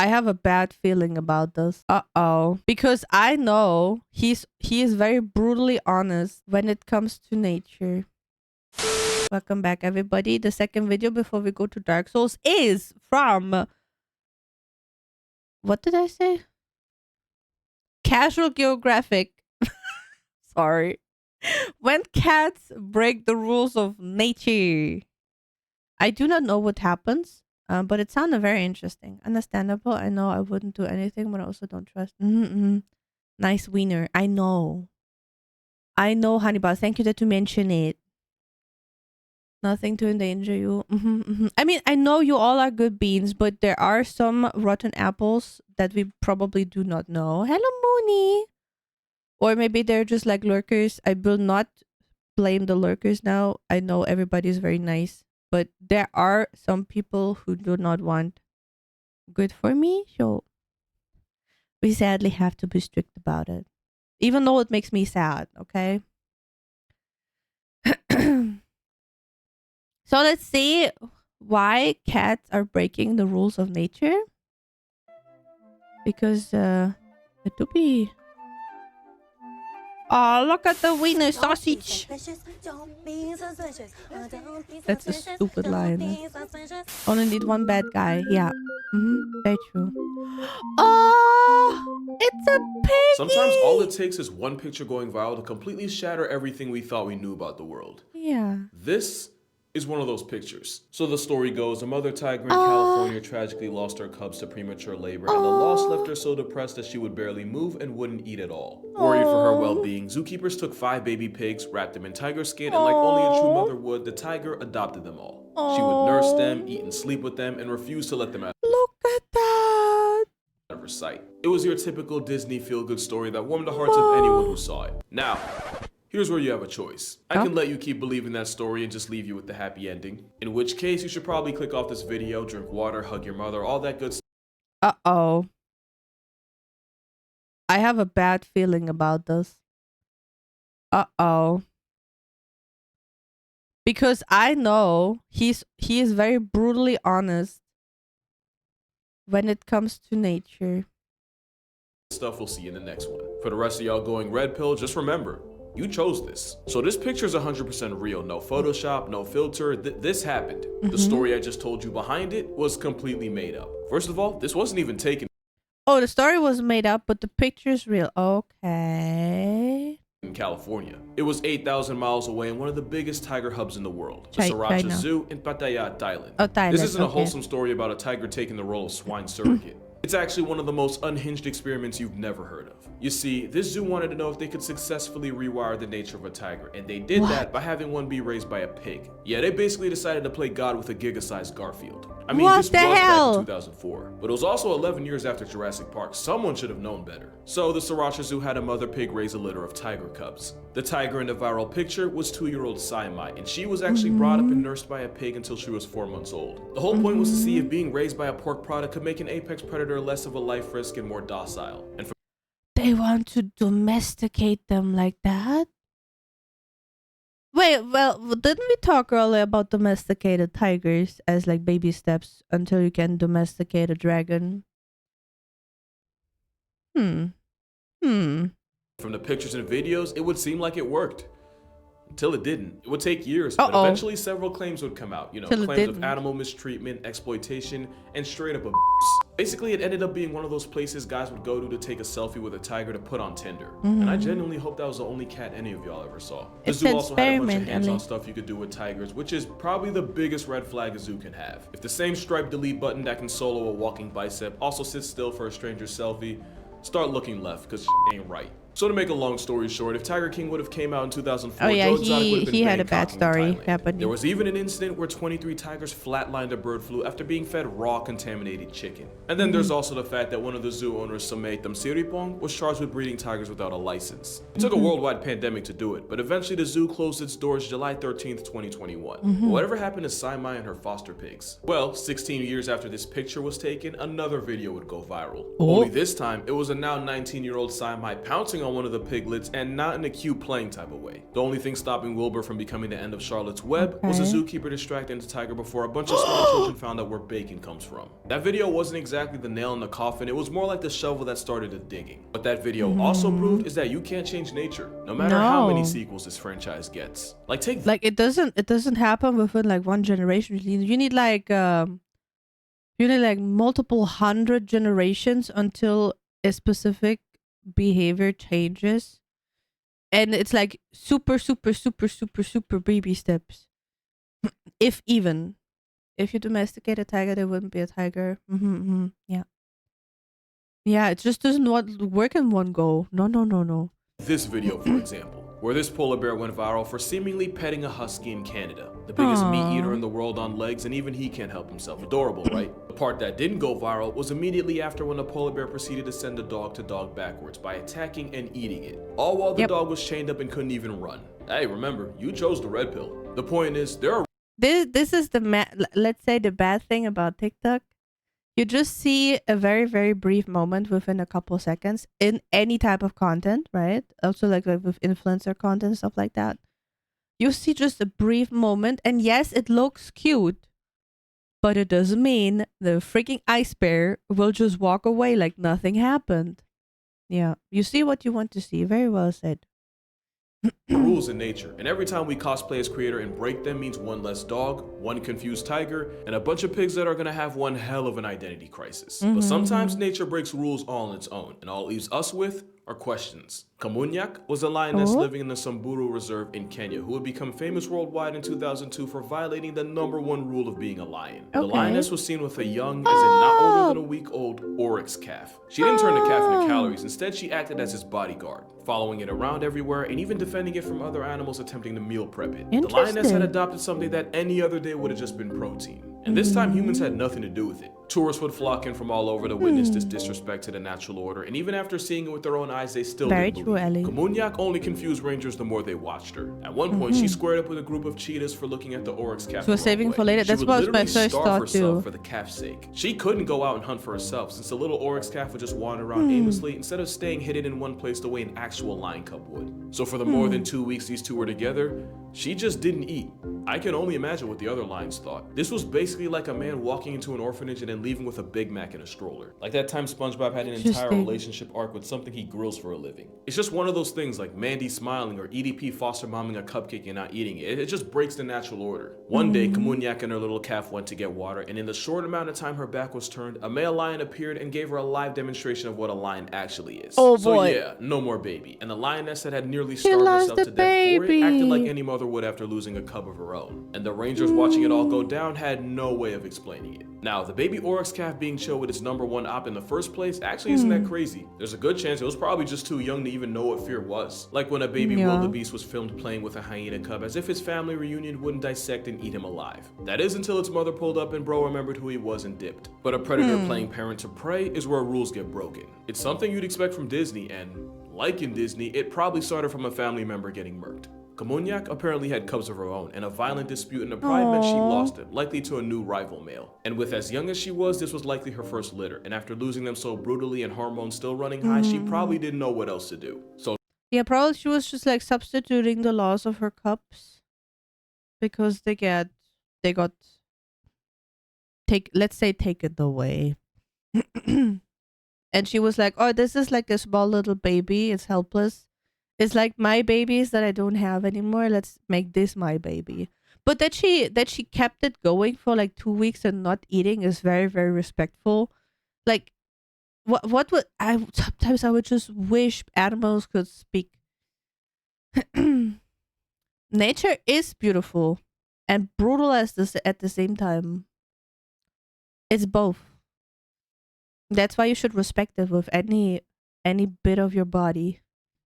I have a bad feeling about this. Uh-oh. Because I know he is very brutally honest when it comes to nature. Welcome back, everybody. The second video before we go to Dark Souls is from... What did I say? Casual Geographic. Sorry. When cats break the rules of nature. I do not know what happens. But it sounded very interesting. Understandable. I know I wouldn't do anything, but I also don't trust. Nice wiener. I know. I know, Hannibal. Thank you that you mentioned it. Nothing to endanger you. I mean, I know you all are good beans, but there are some rotten apples that we probably do not know. Hello, Mooney. Or maybe they're just like lurkers. I will not blame the lurkers now. I know everybody's very nice. But there are some people who do not want good for me. So we sadly have to be strict about it. Even though it makes me sad, okay? So let's see why cats are breaking the rules of nature. Because it would be... Oh, look at the wiener sausage. That's a stupid line. Only need one bad guy. Yeah. Very true. Oh, it's a piggy. Sometimes all it takes is one picture going viral to completely shatter everything we thought we knew about the world. Yeah. This is one of those pictures. So the story goes, a mother tiger in California tragically lost her cubs to premature labor, and the loss left her so depressed that she would barely move and wouldn't eat at all. Worried for her well-being, zookeepers took 5 baby pigs, wrapped them in tiger skin, and like only a true mother would, the tiger adopted them all. She would nurse them, eat and sleep with them, and refuse to let them out. Look at that. Of her sight. It was your typical Disney feel-good story that warmed the hearts of anyone who saw it. Now, here's where you have a choice. I can let you keep believing that story and just leave you with the happy ending. In which case, you should probably click off this video, drink water, hug your mother, all that good stuff. Uh-oh. I have a bad feeling about this. Uh-oh. Because I know he is very brutally honest when it comes to nature. Stuff we'll see in the next one. For the rest of y'all going red pill, just remember, you chose this. So this picture is 100% real. No Photoshop, no filter. This happened. The story I just told you behind it was completely made up. First of all, this wasn't even taken. Oh, the story was made up, but the picture's real. Okay. In California. It was 8,000 miles away in one of the biggest tiger hubs in the world, the Sriracha Zoo in Pattaya, Thailand. Oh, Thailand. This isn't a wholesome story about a tiger taking the role of swine surrogate. It's actually one of the most unhinged experiments you've never heard of. You see, this zoo wanted to know if they could successfully rewire the nature of a tiger, and they did that by having one be raised by a pig. Yeah, they basically decided to play God with a giga-sized Garfield. I mean, this was back in 2004, but it was also 11 years after Jurassic Park. Someone should have known better. So the Sriracha Zoo had a mother pig raise a litter of tiger cubs. The tiger in the viral picture was 2-year-old Saimai, and she was actually brought up and nursed by a pig until she was 4 months old. The whole point was to see if being raised by a pork product could make an apex predator less of a life risk and more docile. And they want to domesticate them like that? Wait, well, didn't we talk earlier about domesticated tigers as like baby steps until you can domesticate a dragon? From the pictures and videos, it would seem like it worked. Until it didn't. It would take years, but eventually several claims would come out. You know, claims of animal mistreatment, exploitation, and straight up abuse. Basically, it ended up being one of those places guys would go to take a selfie with a tiger to put on Tinder. And I genuinely hope that was the only cat any of y'all ever saw. The zoo also had a bunch of hands-on stuff you could do with tigers, which is probably the biggest red flag a zoo can have. If the same striped delete button that can solo a walking bicep also sits still for a stranger's selfie, start looking left, because ain't right. So to make a long story short, if Tiger King would have came out in 2004, he had a bad story happening. There was even an incident where 23 tigers flatlined a bird flu after being fed raw contaminated chicken. And then there's also the fact that one of the zoo owners, Samay Tamsiripong, was charged with breeding tigers without a license. It took a worldwide pandemic to do it, but eventually the zoo closed its doors July 13th, 2021. But whatever happened to Saimai and her foster pigs? Well, 16 years after this picture was taken, another video would go viral. Only this time, it was a now 19-year-old Saimai pouncing on on one of the piglets, and not in a cute playing type of way. The only thing stopping Wilbur from becoming the end of Charlotte's web was a zookeeper distracting the tiger before a bunch of smart children found out where bacon comes from. That video wasn't exactly the nail in the coffin, it was more like the shovel that started the digging. What that video also proved is that you can't change nature, no matter how many sequels this franchise gets. Like it doesn't happen within like one generation. You need like multiple hundred generations until a specific behavior changes, and it's like super baby steps. If you domesticate a tiger, there wouldn't be a tiger. Yeah, it just doesn't work in one go. No. This video, for example, where this polar bear went viral for seemingly petting a husky in Canada, the biggest meat eater in the world on legs, and even he can't help himself. Adorable, right? The part that didn't go viral was immediately after when the polar bear proceeded to send the dog to dog backwards by attacking and eating it, all while the dog was chained up and couldn't even run. Hey, remember, you chose the red pill. The point is, there are this is let's say the bad thing about TikTok. You just see a very, very brief moment within a couple seconds in any type of content, right? Also like with influencer content, stuff like that. You see just a brief moment, and yes, it looks cute, but it doesn't mean the freaking ice bear will just walk away like nothing happened. Yeah, you see what you want to see. Very well said. rules in nature, and every time we cosplay as creator and break them means one less dog, one confused tiger, and a bunch of pigs that are gonna have one hell of an identity crisis. But sometimes nature breaks rules all on its own, and all it leaves us with are questions. Kamunyak was a lioness living in the Samburu Reserve in Kenya who would become famous worldwide in 2002 for violating the #1 rule of being a lion. The lioness was seen with a young, as in not older than a week-old, oryx calf. She didn't turn the calf into calories, instead she acted as his bodyguard, following it around everywhere and even defending it from other animals attempting to meal prep it. The lioness had adopted something that any other day would have just been protein. And this time humans had nothing to do with it. Tourists would flock in from all over to witness this disrespect to the natural order, and even after seeing it with their own eyes, they still didn't believe it. Kamunyak only confused rangers the more they watched her. At one point, she squared up with a group of cheetahs for looking at the oryx calf. She was saving for later. That's what my first thought too. For the calf's sake. She couldn't go out and hunt for herself, since the little oryx calf would just wander around aimlessly instead of staying hidden in one place the way an actual lion cub would. So for the more than 2 weeks these two were together, she just didn't eat. I can only imagine what the other lions thought. This was basically like a man walking into an orphanage and then leaving with a Big Mac in a stroller. Like that time SpongeBob had an entire relationship arc with something he grills for a living. It's just one of those things like Mandy smiling or EDP foster momming a cupcake and not eating it. It just breaks the natural order. One day, Kamunyak and her little calf went to get water, and in the short amount of time her back was turned, a male lion appeared and gave her a live demonstration of what a lion actually is. So yeah, no more baby. And the lioness that had nearly starved herself to death for it acted like any mother would after losing a cub of her own. And the rangers watching it all go down had no way of explaining it. Now, the baby oryx calf being chill with its #1 op in the first place actually isn't that crazy. There's a good chance it was probably just too young to even know what fear was. Like when a baby wildebeest was filmed playing with a hyena cub as if his family reunion wouldn't dissect and eat him alive. That is until its mother pulled up and bro remembered who he was and dipped. But a predator playing parent to prey is where rules get broken. It's something you'd expect from Disney, and like in Disney, it probably started from a family member getting murked. Kamunyak apparently had cubs of her own, and a violent dispute in the pride meant she lost them, likely to a new rival male. And with as young as she was, this was likely her first litter, and after losing them so brutally and hormones still running high, she probably didn't know what else to do. So yeah, probably she was just like substituting the loss of her cubs because let's say taken away. And she was like, oh, this is like a small little baby, it's helpless. It's like my babies that I don't have anymore. Let's make this my baby. But that she kept it going for like 2 weeks and not eating is very, very respectful. Like, what would I sometimes I would just wish animals could speak. Nature is beautiful and brutal at the same time. It's both. That's why you should respect it with any bit of your body.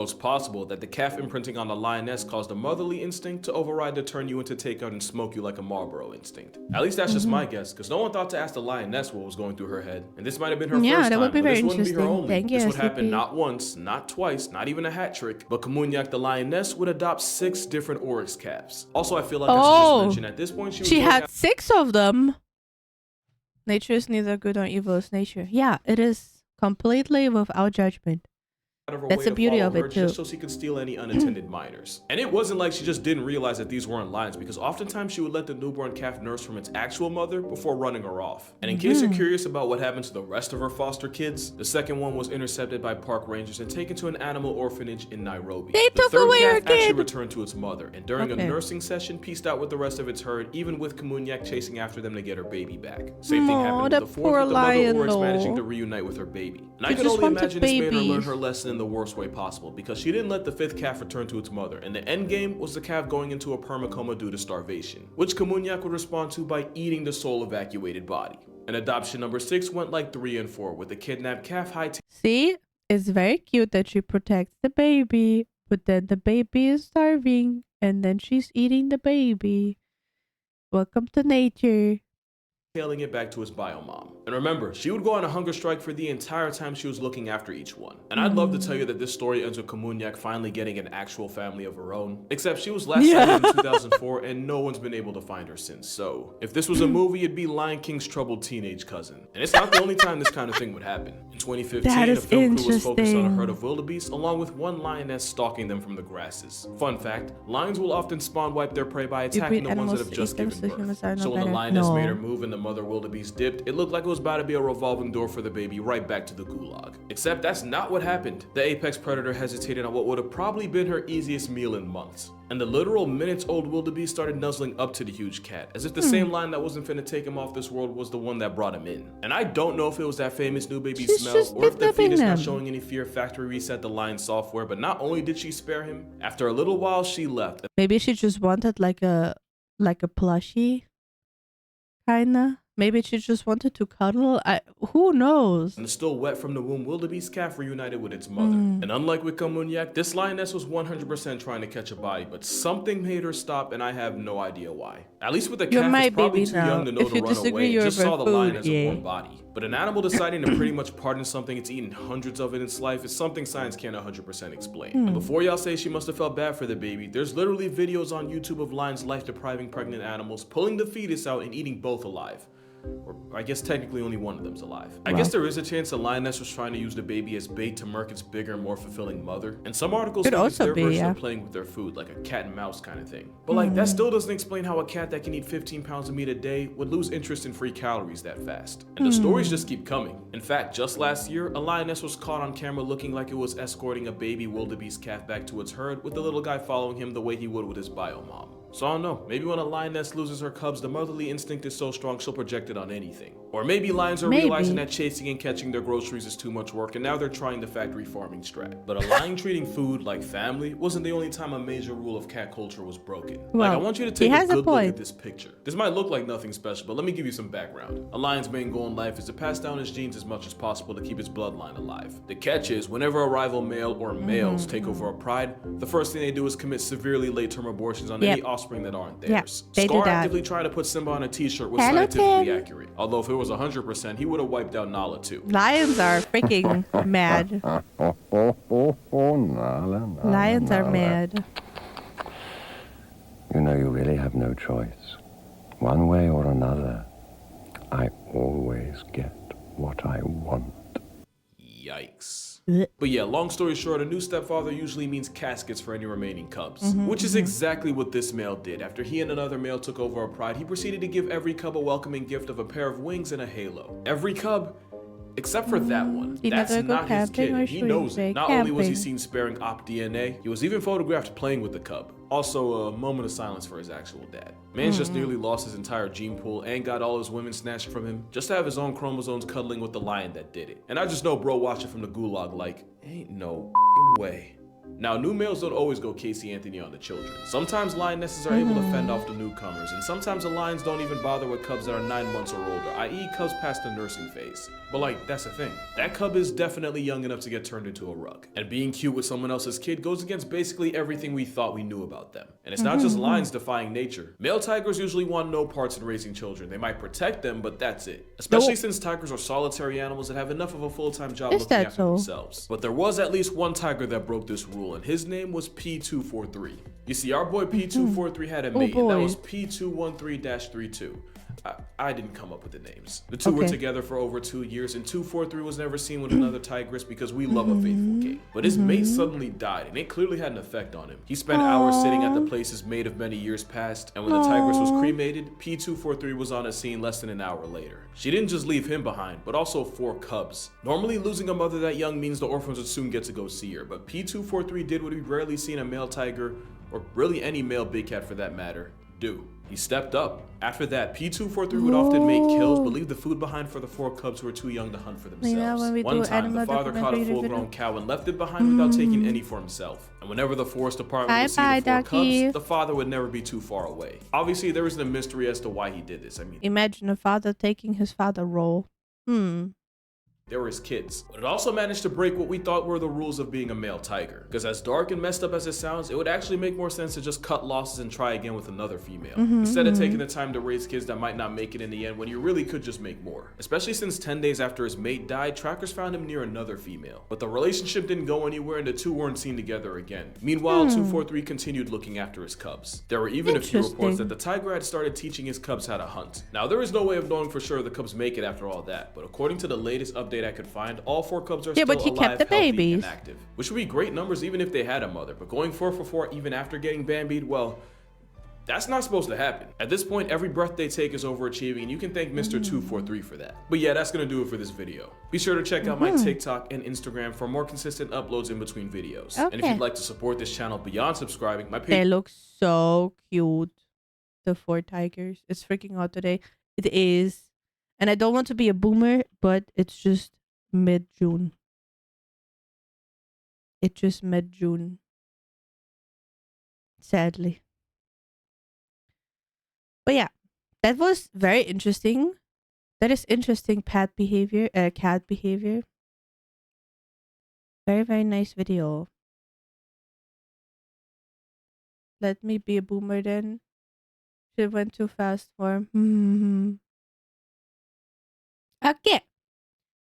It's possible that the calf imprinting on the lioness caused a motherly instinct to override the turn you into take out and smoke you like a Marlboro instinct. At least that's just my guess, because no one thought to ask the lioness what was going through her head. And this might have been her first time, that would be but very this wouldn't be her interesting. only. Thank you, This would happen SCP. not once, not twice, not even a hat trick, but Kamunyak the lioness would adopt 6 different oryx calves. Also, I feel like I should just mention at this point she had 6 of them. Nature is neither good nor evil as nature. Yeah, it is completely without judgment. of her That's way the to beauty follow of her it too. just so she could steal any unattended minors. And it wasn't like she just didn't realize that these weren't lions, because oftentimes she would let the newborn calf nurse from its actual mother before running her off. And in case you're curious about what happened to the rest of her foster kids, the second one was intercepted by park rangers and taken to an animal orphanage in Nairobi. They The took third away her calf actually kid. returned to its mother, and during a Okay. nursing session, pieced out with the rest of its herd, even with Kamunyak chasing after them to get her baby back. Same thing happened with that the fourth, poor with the mother lion, oryx managing to though. reunite with her baby. And I She can just only wanted imagine this made her learn babies. her lesson in the worst way possible, because she didn't let the fifth calf return to its mother, and the end game was the calf going into a permacoma due to starvation, which Kamunyak would respond to by eating the soul evacuated body. And adoption number 6 went like 3 and 4, with the kidnapped calf See, it's very cute that she protects the baby, but then the baby is starving, and then she's eating the baby. Welcome to nature. tailing it back to its biomom. And remember, she would go on a hunger strike for the entire time she was looking after each one. And I'd love to tell you that this story ends with Kamunyak finally getting an actual family of her own, except she was last sighted in 2004 and no one's been able to find her since. So if this was a movie, it'd be Lion King's troubled teenage cousin. And it's not the only time this kind of thing would happen. In 2015, That a is film crew was focused on a interesting. herd of wildebeest along with one lioness stalking them from the grasses. Fun fact, lions will often spawn wipe their prey by attacking the ones that have just given birth. So when the lioness made her move and the mother wildebeest dipped, it looked like it was about to be a revolving door for the baby right back to the gulag. Except that's not what happened. The apex predator hesitated on what would have probably been her easiest meal in months. And the literal minutes-old wildebeest started nuzzling up to the huge cat, as if the same lion that wasn't finna take him off this world was the one that brought him in. And I don't know if it was that famous new baby She's smell, just or if the kidnapping fetus not them. showing any fear factory reset the lion's software, but not only did she spare him, after a little while she left. Maybe she just wanted like a plushie, kinda. Maybe she just wanted to cuddle. Who knows? And still wet from the womb, wildebeest calf reunited with its mother. And unlike with Kamunyak, this lioness was 100% trying to catch a body, but something made her stop, and I have no idea why. At least with the You're calf, my it's probably baby too now. young to know If to you run disagree, away. It you're just saw the for lion food, as a yeah. warm body. But an animal deciding to pretty much pardon something it's eaten hundreds of in its life is something science can't 100% explain. And before y'all say she must have felt bad for the baby, there's literally videos on YouTube of lions life-depriving pregnant animals, pulling the fetus out and eating both alive. Or I guess technically only one of them's alive. I guess there is a chance the lioness was trying to use the baby as bait to murk its bigger, more fulfilling mother. And some articles Could think it's also their be, version yeah. of playing with their food, like a cat and mouse kind of thing. But like, that still doesn't explain how a cat that can eat 15 pounds of meat a day would lose interest in free calories that fast. And the stories just keep coming. In fact, just last year, a lioness was caught on camera looking like it was escorting a baby wildebeest calf back to its herd, with the little guy following him the way he would with his biomom. So I don't know, maybe when a lioness loses her cubs, the motherly instinct is so strong she'll project it on anything. Or maybe lions are realizing that chasing and catching their groceries is too much work, and now they're trying the factory farming strat. But a lion treating food like family wasn't the only time a major rule of cat culture was broken. Like, I want you to take a good look at this picture. This might look like nothing special, but let me give you some background. A lion's main goal in life is to pass down his genes as much as possible to keep its bloodline alive. The catch is, whenever a rival male or males take over a pride, the first thing they do is commit severely late-term abortions on any offspring that aren't theirs. they do Scar that. actively tried to put Simba on a t-shirt was scientifically accurate. Although if it was 100%, he would have wiped out Nala too. Lions are freaking mad. Lions are mad. You know, you really have no choice. One way or another, I always get what I want. Yikes. But yeah, long story short, a new stepfather usually means caskets for any remaining cubs, which is exactly what this male did. After he and another male took over a pride, he proceeded to give every cub a welcoming gift of a pair of wings and a halo. Every cub, except for that one. That's not his kid. He knows it. Not only was he seen sparing op DNA, he was even photographed playing with the cub. Also, a moment of silence for his actual dad. Man's just nearly lost his entire gene pool and got all his women snatched from him just to have his own chromosomes cuddling with the lion that did it. And I just know bro watching from the gulag like, ain't no way. Now, new males don't always go Casey Anthony on the children. Sometimes lionesses are able to fend off the newcomers, and sometimes the lions don't even bother with cubs that are 9 months or older, i.e. cubs past the nursing phase. But like, that's the thing. That cub is definitely young enough to get turned into a rug. And being cute with someone else's kid goes against basically everything we thought we knew about them. And it's not just lions defying nature. Male tigers usually want no parts in raising children. They might protect them, but that's it. Especially since tigers are solitary animals that have enough of a full-time job looking after themselves. But there was at least one tiger that broke this rule, and his name was P243. You see, our boy P243 had a mate, and that was P213-32. I didn't come up with the names. The two were Okay. together for over 2 years, and 243 was never seen with another tigress because we love a faithful king. But his mate suddenly died, and it clearly had an effect on him. He spent hours sitting at the place his mate of many years past, and when the tigress was cremated, P243 was on a scene less than an hour later. She didn't just leave him behind, but also 4 cubs. Normally, losing a mother that young means the orphans would soon get to go see her, but P243 did what we've rarely seen a male tiger, or really any male big cat for that matter, do. He stepped up. After that, P243 would often make kills, but leave the food behind for the 4 cubs who were too young to hunt for themselves. when we One do time, the animal father caught a documentary full-grown video. cow and left it behind without taking any for himself. And whenever the forest department would see the 4 Ducky. cubs, the father would never be too far away. Obviously, there isn't a mystery as to why he did this. I mean, Imagine a father taking his father role. they were his kids. But it also managed to break what we thought were the rules of being a male tiger. Because as dark and messed up as it sounds, it would actually make more sense to just cut losses and try again with another female. Instead of taking the time to raise kids that might not make it in the end when you really could just make more. Especially since 10 days after his mate died, trackers found him near another female. But the relationship didn't go anywhere and the two weren't seen together again. Meanwhile, 243 continued looking after his cubs. There were even a few reports that the tiger had started teaching his cubs how to hunt. Now, there is no way of knowing for sure the cubs make it after all that, but according to the latest update I could find, all 4 cubs are still but he alive, kept the healthy, babies. and active. Which would be great numbers even if they had a mother, but going 4 for 4 even after getting Bambied, well, that's not supposed to happen. At this point, every breath they take is overachieving, and you can thank Mr. 243 for that. But yeah, that's gonna do it for this video. Be sure to check out my TikTok and Instagram for more consistent uploads in between videos. And if Okay. you'd like to support this channel beyond subscribing, my They page look so cute. The 4 tigers. It's freaking out today. It is. And I don't want to be a boomer, but it's just mid-June. It's just mid-June. Sadly. But yeah, that was very interesting. That is interesting cat behavior. Very, very nice video. Let me be a boomer then. She went too fast for. Okay.